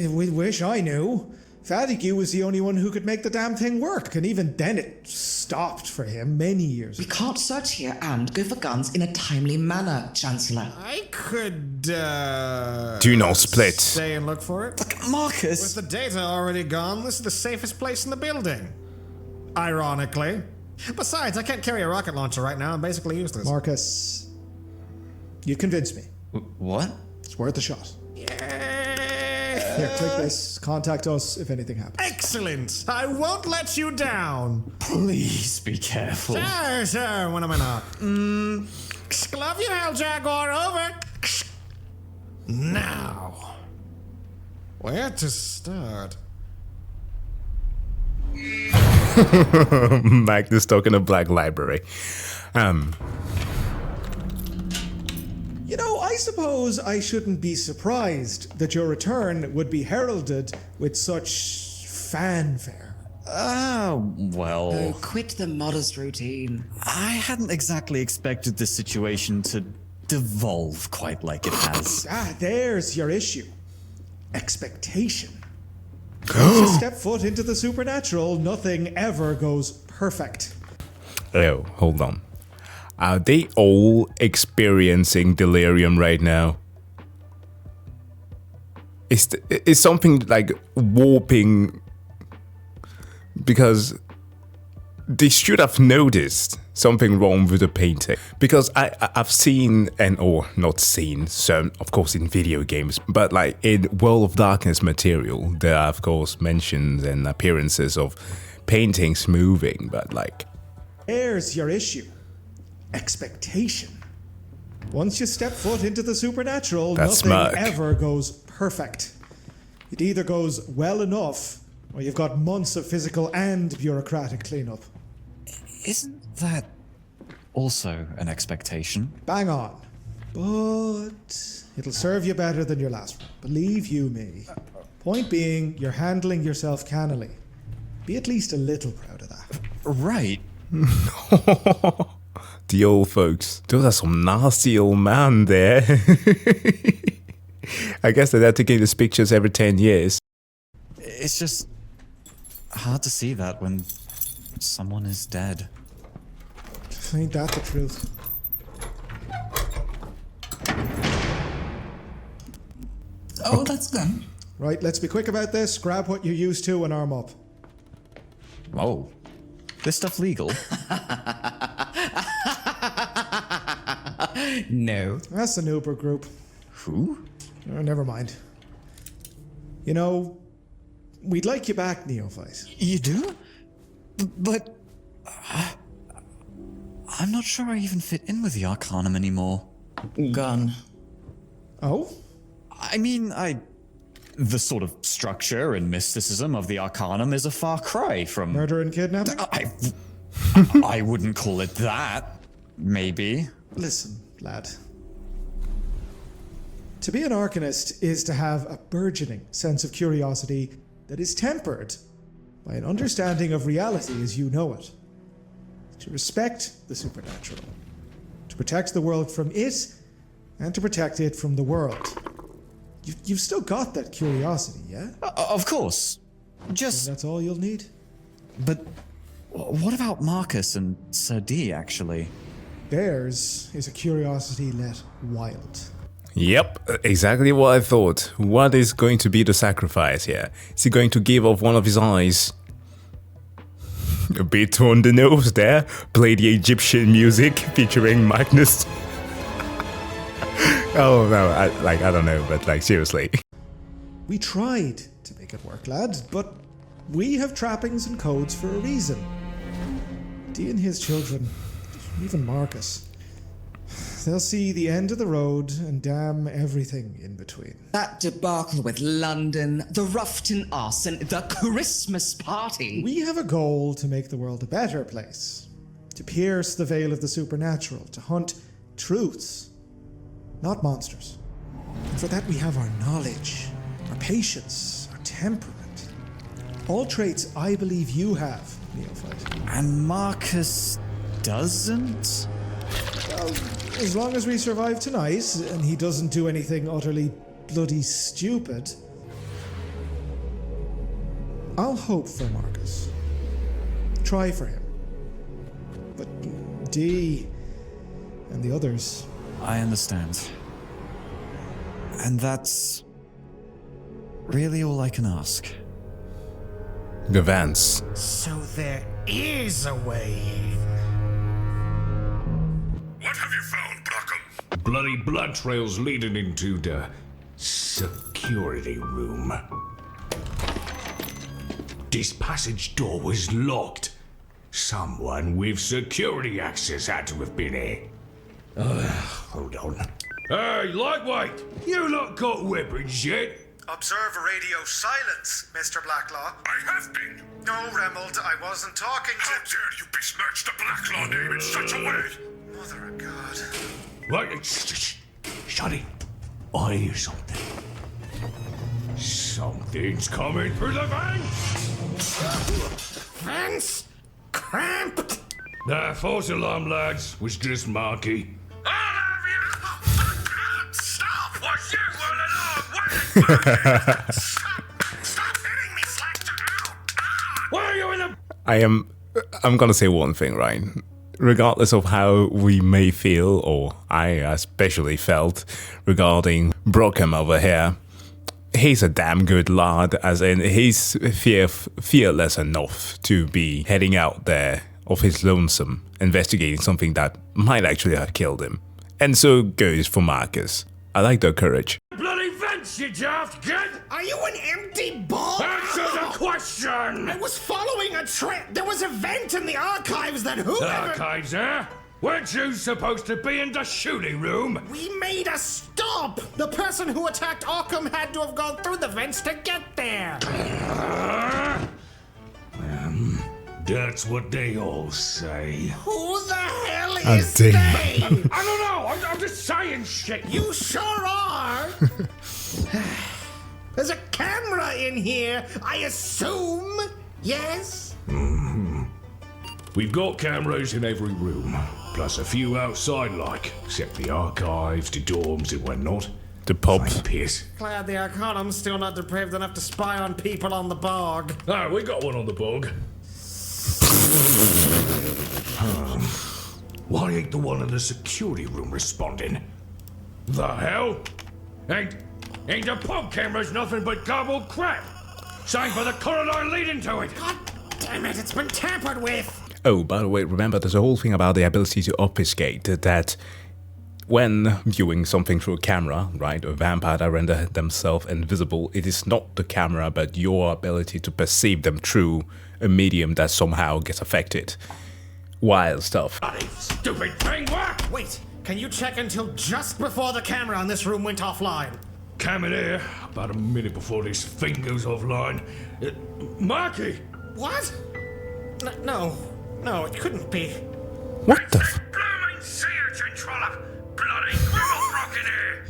We wish I knew. Fatigue was the only one who could make the damn thing work, and even then it stopped for him many years We ago. can't search here and go for guns in a timely manner, Chancellor. I could, Do not split. stay and look for it. Look, Marcus! With the data already gone, this is the safest place in the building. Ironically. Besides, I can't carry a rocket launcher right now. I'm basically useless. Marcus, you convinced me. What? It's worth a shot. Here, take this. Contact us if anything happens. Excellent! I won't let you down! Please be careful. Sure, when am I not? Love you, Hell Jaguar, over! Now. Where to start? Magnus talking a black library. You know, I suppose I shouldn't be surprised that your return would be heralded with such fanfare. Well... Oh, quit the modest routine. I hadn't exactly expected this situation to devolve quite like it has. There's your issue. Expectation. Once you step foot into the supernatural, nothing ever goes perfect. Oh, hold on. Are they all experiencing delirium right now? Is something like warping? Because they should have noticed something wrong with the painting. Because I've seen, or not seen, so of course in video games, but like in World of Darkness material, there are of course mentions and appearances of paintings moving, but like... There's your issue. Expectation. Once you step foot into the supernatural, That nothing smirk. ever goes perfect. It either goes well enough, or you've got months of physical and bureaucratic cleanup. Isn't that also an expectation? Bang on. But it'll serve you better than your last one. Believe you me. Point being, you're handling yourself cannily. Be at least a little proud of that. Right. The old folks. Those are some nasty old man there. I guess they're taking these pictures every 10 years. It's just hard to see that when someone is dead. Ain't that the truth? Oh, that's good. Right, let's be quick about this. Grab what you're used to and arm up. Oh, this stuff legal? No. That's the Nooper group. Who? Oh, never mind. You know, we'd like you back, Neophyte. You do? But I'm not sure I even fit in with the Arcanum anymore. Gone. Oh? I mean, the sort of structure and mysticism of the Arcanum is a far cry from... Murder and kidnapping? I wouldn't call it that. Maybe. Listen, lad. To be an Arcanist is to have a burgeoning sense of curiosity that is tempered by an understanding of reality as you know it. To respect the supernatural. To protect the world from it, and to protect it from the world. You've still got that curiosity, yeah? Of course. Just... And that's all you'll need? But what about Marcus and Sir D, actually? Theirs is a curiosity let wild. Yep, exactly what I thought. What is going to be the sacrifice here? Is he going to give off one of his eyes? A bit on the nose there. Play the Egyptian music featuring Magnus. Oh no, I don't know, but like seriously. We tried to make it work, lad, but we have trappings and codes for a reason. D and his children, even Marcus, they'll see the end of the road and damn everything in between. That debacle with London, the Ruffton arson, the Christmas party. We have a goal to make the world a better place, to pierce the veil of the supernatural, to hunt truths, not monsters. And for that we have our knowledge, our patience, our temperament. All traits I believe you have, Neophyte. And Marcus doesn't? Well, as long as we survive tonight, and he doesn't do anything utterly bloody stupid, I'll hope for Marcus. Try for him. But D and the others... I understand. And that's really all I can ask. The Vance. So there is a way. What have you found, Brockham? Bloody blood trails leading into the security room. This passage door was locked. Someone with security access had to have been here. Hold on. Hey, lightweight! You lot got weapons yet? Observe radio silence, Mr. Blacklaw. I have been. No, Remold, I wasn't talking to... How dare you besmirch the Blacklaw name in such a way? Mother of God. Right, shut it. I hear something. Something's coming through the vents! Vents? Cramped? The false alarm, lads, was just Marky. Stop! Was you all along? Stop hitting me, Slacker! Why are you in the... I'm gonna say one thing, right? Regardless of how we may feel, or I especially felt, regarding Brockham over here, he's a damn good lad, as in he's fearless enough to be heading out there of his lonesome, investigating something that might actually have killed him. And so goes for Marcus. I like their courage. Bloody vents, you daft kid! Are you an empty ball? Answer the question! I was following a trend. There was a vent in the archives that whoever... Archives, eh? Weren't you supposed to be in the shooting room? We made a stop! The person who attacked Arkham had to have gone through the vents to get there! That's what they all say. Who the hell Oh, is dear. they? I don't know, I'm just saying shit. You sure are! There's a camera in here, I assume? Yes? We've got cameras in every room, plus a few outside like, except the archives, the dorms and whatnot. The pubs. Piss. Glad the Arcanum's still not depraved enough to spy on people on the bog. Oh, we got one on the bog. Why ain't the one in the security room responding? The hell? Ain't the pub cameras nothing but garbled crap? Same for the corridor leading to it. God damn it, it's been tampered with! Oh, by the way, remember there's a whole thing about the ability to obfuscate, that when viewing something through a camera, right, a vampire that render themselves invisible, it is not the camera but your ability to perceive them through a medium that somehow gets affected. Wild stuff. Stupid thing, what? Wait, can you check until just before the camera in this room went offline? Came in here about a minute before this thing goes offline. Marky! What? No, it couldn't be. What the Blooming sea urchin trollop! Bloody Grimmel Brock in here!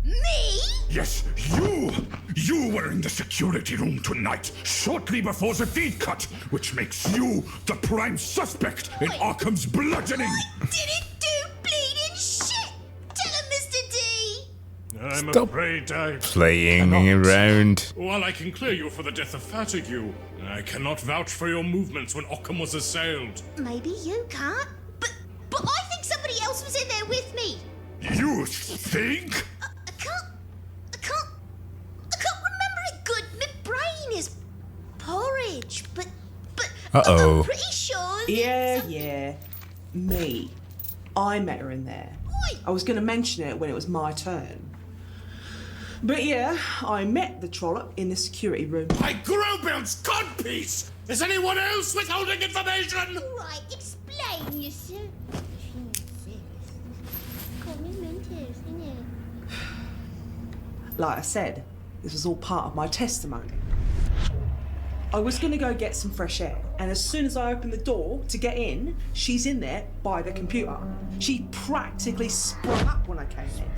Me? Yes, you! You were in the security room tonight, shortly before the feed cut, which makes you the prime suspect in Arkham's bludgeoning! I didn't do bleeding shit! Tell him, Mr. D! I'm Stop afraid I playing cannot. around. While I can clear you for the death of Fatigue, I cannot vouch for your movements when Arkham was assailed. Maybe you can't, but I think somebody else was in there with me. You think? I can't remember it good. My brain is porridge, but Uh-oh. I'm pretty sure. Yeah. Me. I met her in there. I was going to mention it when it was my turn. But yeah, I met the trollop in the security room. My Grobel's codpiece! Is anyone else withholding information? Right, explain yourself. Like I said, this was all part of my testimony. I was going to go get some fresh air, and as soon as I opened the door to get in, she's in there by the computer. She practically sprung up when I came in.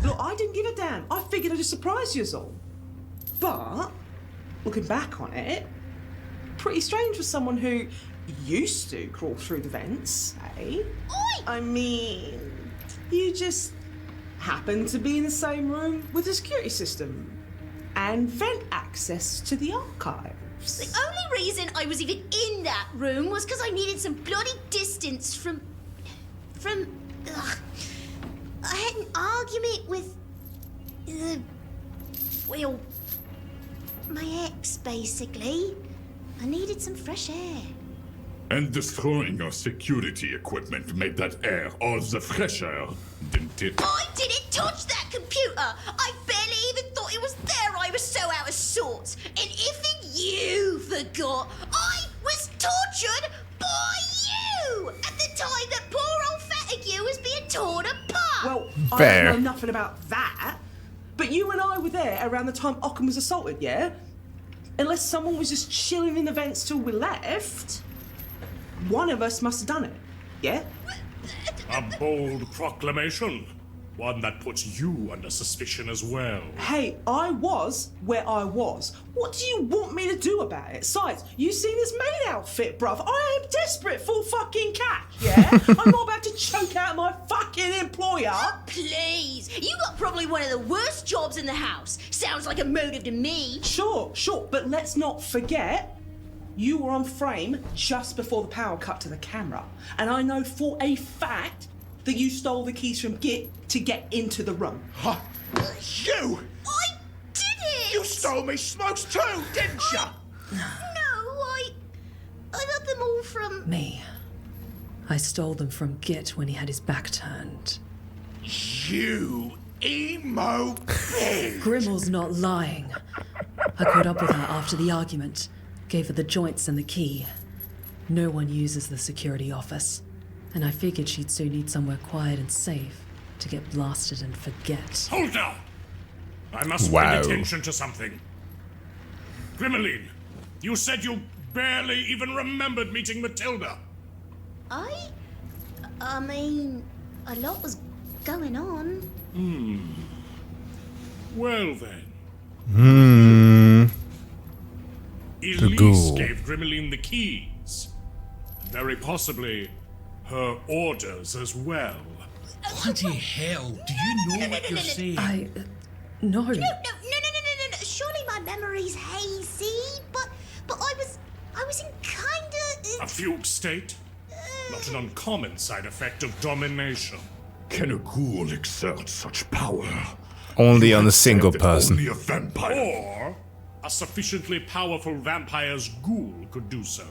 Look, I didn't give a damn. I figured I'd just surprise you all. But, looking back on it, pretty strange for someone who used to crawl through the vents, eh? I mean, you just happened to be in the same room with the security system and vent access to the archives. The only reason I was even in that room was because I needed some bloody distance from. I had an argument with. Well, my ex, basically. I needed some fresh air. And destroying your security equipment made that air all the fresher, didn't it? I didn't touch that computer! I barely even thought it was there, I was so out of sorts. And if you forgot, I was tortured by you! At the time that poor old Fatigue was being torn apart! Well, Fair. I don't know nothing about that, but you and I were there around the time Ockham was assaulted, yeah? Unless someone was just chilling in the vents till we left, one of us must have done it, yeah? A bold proclamation. One that puts you under suspicion as well. Hey, I was where I was. What do you want me to do about it? Sides, you seen this maid outfit, bruv? I am desperate for fucking cash, yeah? I'm not about to choke out my fucking employer. Please! You got probably one of the worst jobs in the house. Sounds like a motive to me. Sure, but let's not forget, you were on frame just before the power cut to the camera. And I know for a fact that you stole the keys from Git to get into the room. Huh? You! I did it! You stole me smokes too, didn't you? No, I got them all from... Me. I stole them from Git when he had his back turned. You emo pig! Grimmel's not lying. I caught up with her after the argument, gave her the joints and the key. No one uses the security office, and I figured she'd soon need somewhere quiet and safe to get blasted and forget. Hold now! I must Wow. pay attention to something. Grimmeline, you said you barely even remembered meeting Matilda. I mean, a lot was going on. Well then. The Elise ghoul. gave Grimmeline the keys. Very possibly her orders as well. Bloody hell, do you know what you're saying? No. No. Surely my memory's hazy, but I was in kinda... A fugue state? Not an uncommon side effect of domination. Can a ghoul exert such power? Only on a single person. Only a vampire. Or a sufficiently powerful vampire's ghoul could do so.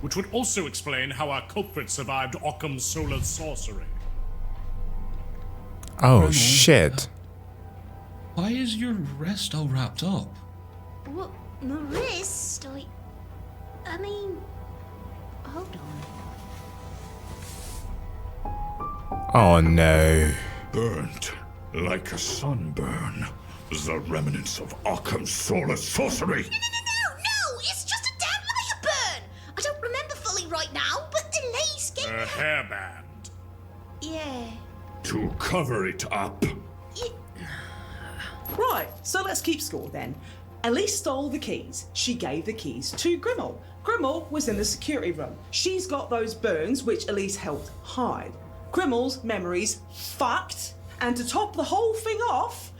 Which would also explain how our culprit survived Occam's solar sorcery. Oh, shit. Why is your wrist all wrapped up? What? My wrist? I mean... Hold on. Oh no. Burnt like a sunburn. The remnants of Occam's solar sorcery. No! It's just a damn lighter burn! I don't remember fully right now, but Elise gave me... A hairband. Yeah. To cover it up. Right, so let's keep score then. Elise stole the keys. She gave the keys to Grimmel. Grimmel was in the security room. She's got those burns which Elise helped hide. Grimmel's memory's fucked, and to top the whole thing off,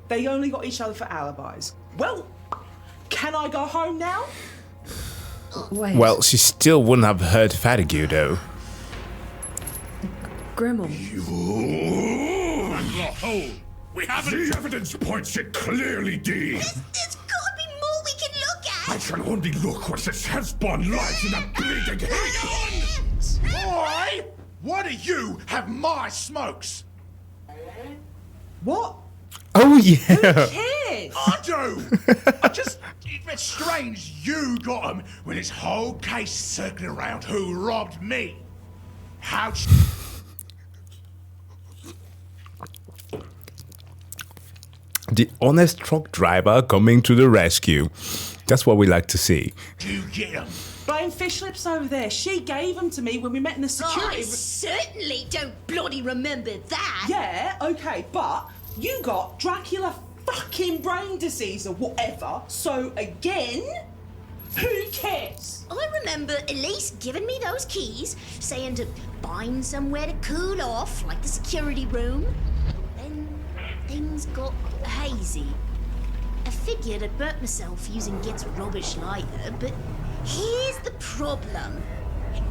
they only got each other for alibis. Well, can I go home now? Wait. Well, she still wouldn't have heard Fatigue though. Grimmel. Hold! We haven't... The evidence points it clearly, D. There's gotta be more we can look at! I can only look what this hellspawn lies in a bleeding head. Boy! Why do you have my smokes? What? Oh yeah. Kids! I do! It's strange you got them with this whole case circling around who robbed me. How... The honest truck driver coming to the rescue. That's what we like to see. you get them? Blame Fish Lips over there. She gave them to me when we met in the security I room. certainly don't bloody remember that! Yeah, okay, but you got Dracula fucking brain disease or whatever, so again, who cares? I remember Elise giving me those keys, saying to find somewhere to cool off, like the security room. Then things got hazy. I figured I'd burnt myself using Git's rubbish lighter, but here's the problem.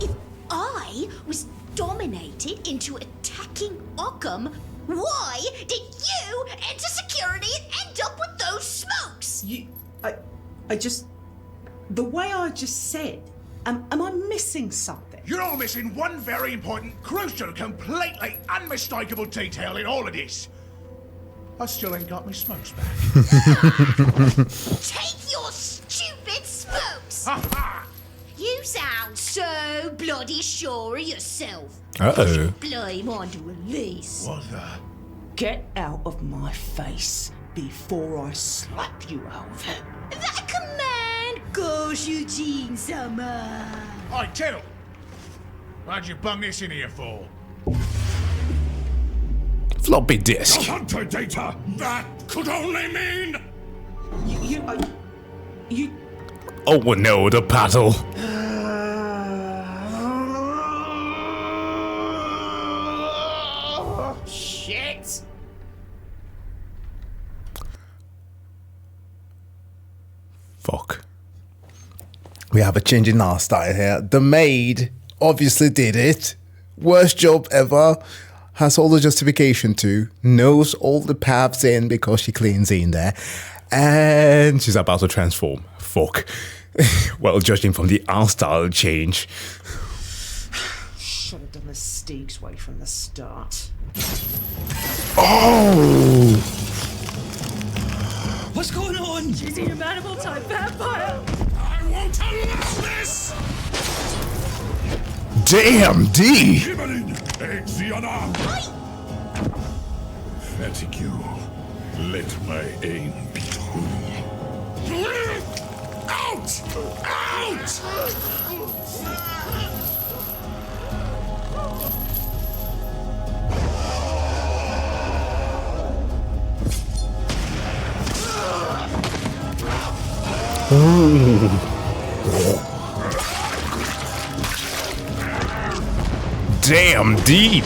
If I was dominated into attacking Occam, why did you enter security and end up with those smokes? The way I just said, am I missing something? You're missing one very important, crucial, completely unmistakable detail in all of this. I still ain't got my smokes back. Take your stupid smokes! You sound so bloody sure of yourself. Uh-oh. Blame onto Elise. What the? Get out of my face before I slap you over. That command goes Eugene Summer. Oi, Tittle! Why'd you bung this in here for? Floppy disk. The hunter data. That could only mean... You... Oh no, the paddle. Shit! Fuck. We have a change in our style here. The maid obviously did it. Worst job ever. Has all the justification to. Knows all the paths in because she cleans in there. And she's about to transform. Fuck. Well, judging from the art style change. Should have done the Steeg's way from the start. Oh! What's going on? She's a humanimal type vampire! I won't allow this! Damn, D! Fatigue, let my aim be true. Out! Out! Damn, deep.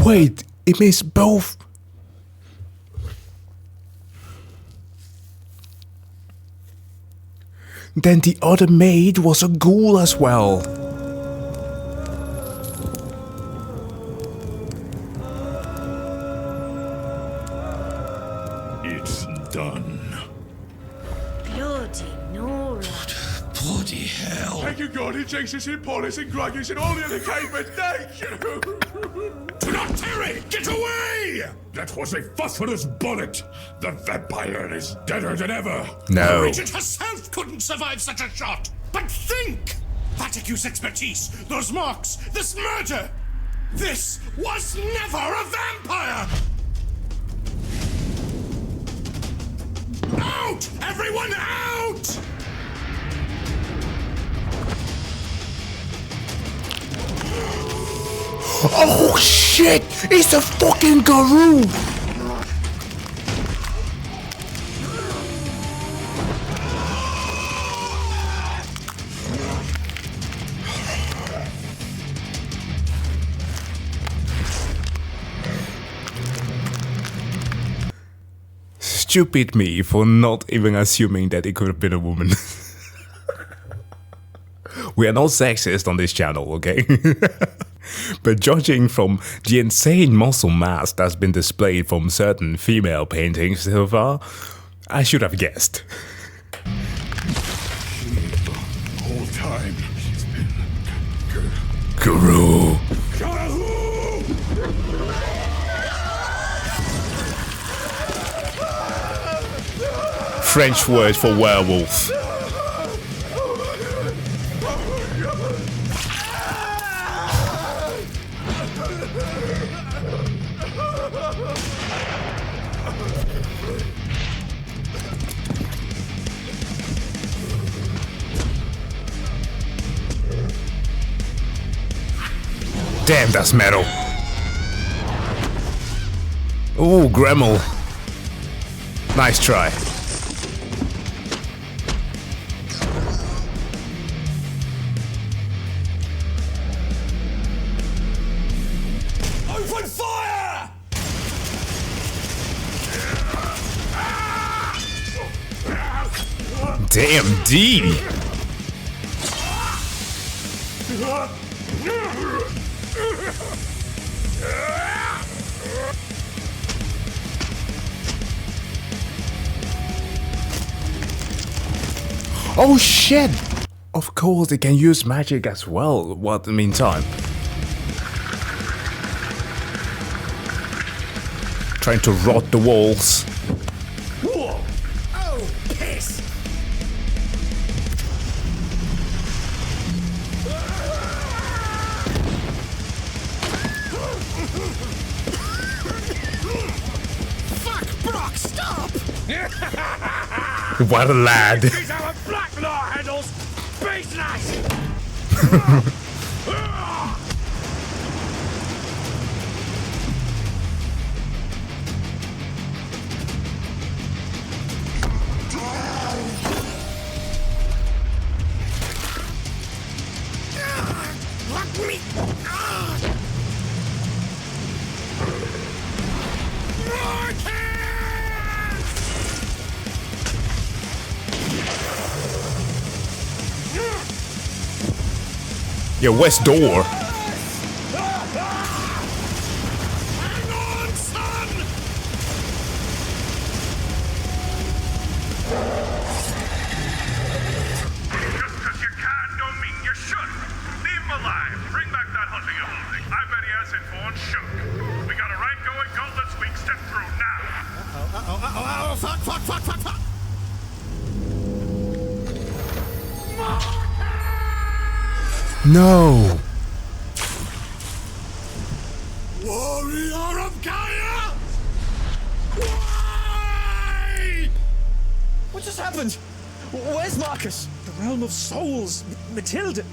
Wait, it means both. Then the other maid was a ghoul as well. It's done. Bloody Nora. Bloody hell. Thank you, God, it takes us in Polis and Gruggies and all the other cavemen. Thank you. Do not tarry! Get away! That was a phosphorus bullet. The vampire is deader than ever. No. The regent herself couldn't survive such a shot. But think! Vaticu's expertise, those marks, this murder. This was never a vampire! Out! Everyone out! Oh shit! It's a fucking guru! Stupid me for not even assuming that it could have been a woman. We are not sexist on this channel, okay? But judging from the insane muscle mass that's been displayed from certain female paintings so far, I should have guessed. The whole time she's been Guru. French word for werewolf. Damn, that's metal. Ooh, Gremmel. Nice try. Open fire! Damn, D. Oh shit! Of course, they can use magic as well. What in the meantime? Trying to rot the walls. Whoa! Oh, piss! Fuck, Brock, stop! What a lad! These are black law handles! Business! Let me... Yo, where's door? Oh, fuck! No! Warrior of Gaia! Why? What just happened? Where's Marcus? The realm of souls, Matilda.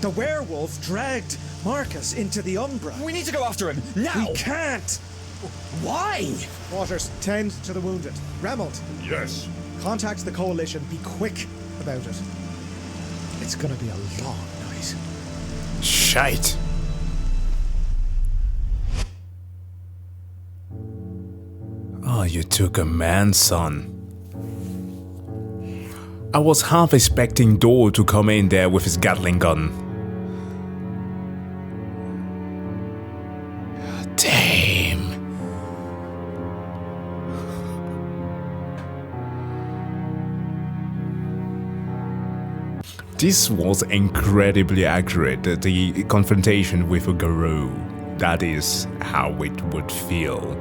The werewolf dragged Marcus into the Umbra. We need to go after him, now! We can't! Why? Waters, tend to the wounded. Remold. Yes. Contact the Coalition. Be quick about it. It's gonna be a long night. Shite. Oh, you took a man, son. I was half expecting Dor to come in there with his Gatling gun. Damn. This was incredibly accurate, the confrontation with a Garou. That is how it would feel.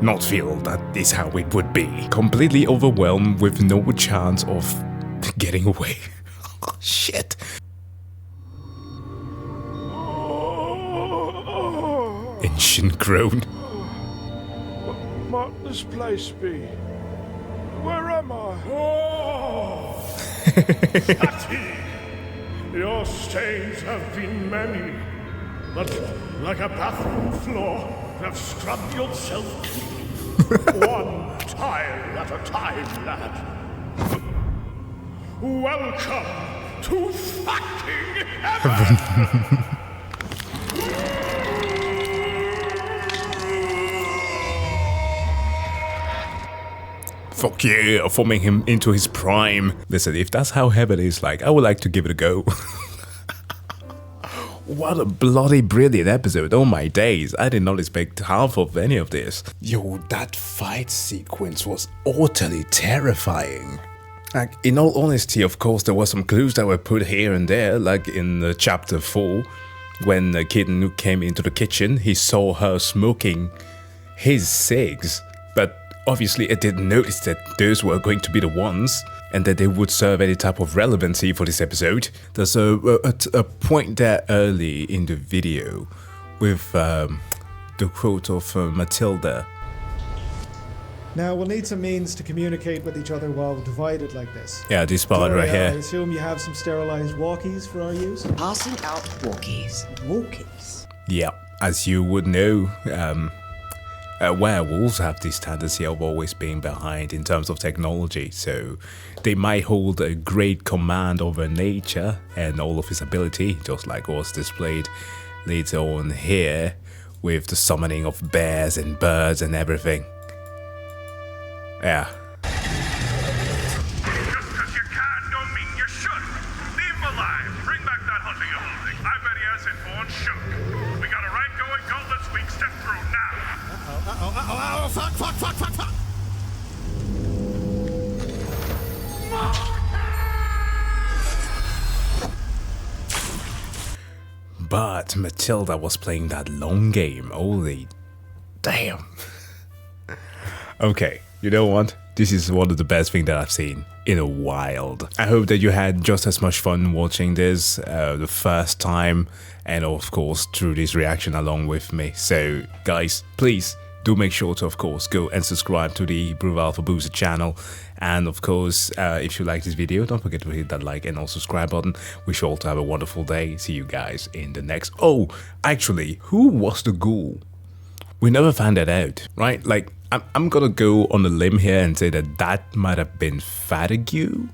Not feel, that is how it would be. Completely overwhelmed with no chance of getting away. Shit. Ancient groan. What might this place be? Where am I? Fatty! Your stains have been many, but like a bathroom floor, have scrubbed yourself clean. One tile at a time, lad. Welcome to fucking heaven! Fuck yeah, forming him into his prime. Listen, if that's how heaven is like, I would like to give it a go. What a bloody brilliant episode, oh my days. I did not expect half of any of this. Yo, that fight sequence was utterly terrifying. Like, in all honesty, of course, there were some clues that were put here and there, like in chapter 4, when the kitten came into the kitchen, he saw her smoking his cigs, but obviously it didn't notice that those were going to be the ones, and that they would serve any type of relevancy for this episode. There's a point there early in the video with the quote of Matilda. Now, we'll need some means to communicate with each other while divided like this. Yeah, this part right I here. assume you have some sterilized walkies for our use? Passing out walkies. Walkies? Yeah, as you would know, werewolves have this tendency of always being behind in terms of technology, so they might hold a great command over nature and all of his ability, just like was displayed later on here with the summoning of bears and birds and everything. Yeah. Just because you can don't mean you should. Leave him alive. Bring back that hunter you're holding. I bet he has it born shook. We got a right going gauntlets we can step through now. Fuck. But Matilda was playing that long game. Holy damn. Okay, you know what? This is one of the best things that I've seen in a while. I hope that you had just as much fun watching this the first time, and of course through this reaction along with me. So guys, please do make sure to, of course, go and subscribe to the Bruva Alfabusa channel. And of course, if you like this video, don't forget to hit that like and also subscribe button. Wish you all to have a wonderful day. See you guys in the next... Oh, actually, who was the ghoul? We never found that out, right? Like, I'm gonna go on a limb here and say that that might have been Fatigue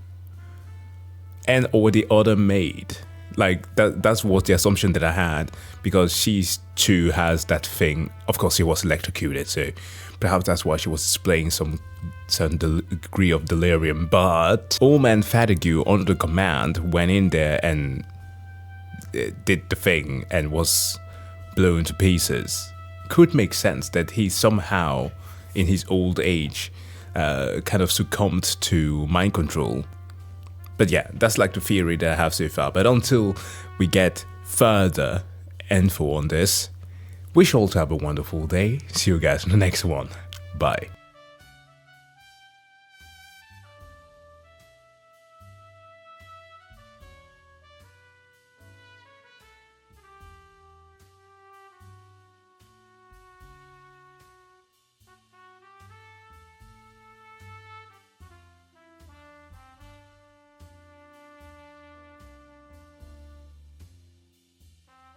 and or the other maid. Like, that's what the assumption that I had, because she too has that thing. Of course, she was electrocuted, so perhaps that's why she was displaying some certain degree of delirium. But Old Man Fatigue, under the command, went in there and did the thing and was blown to pieces. Could make sense that he somehow, in his old age, kind of succumbed to mind control. But yeah, that's like the theory that I have so far. But until we get further info on this, wish you all to have a wonderful day. See you guys in the next one. Bye.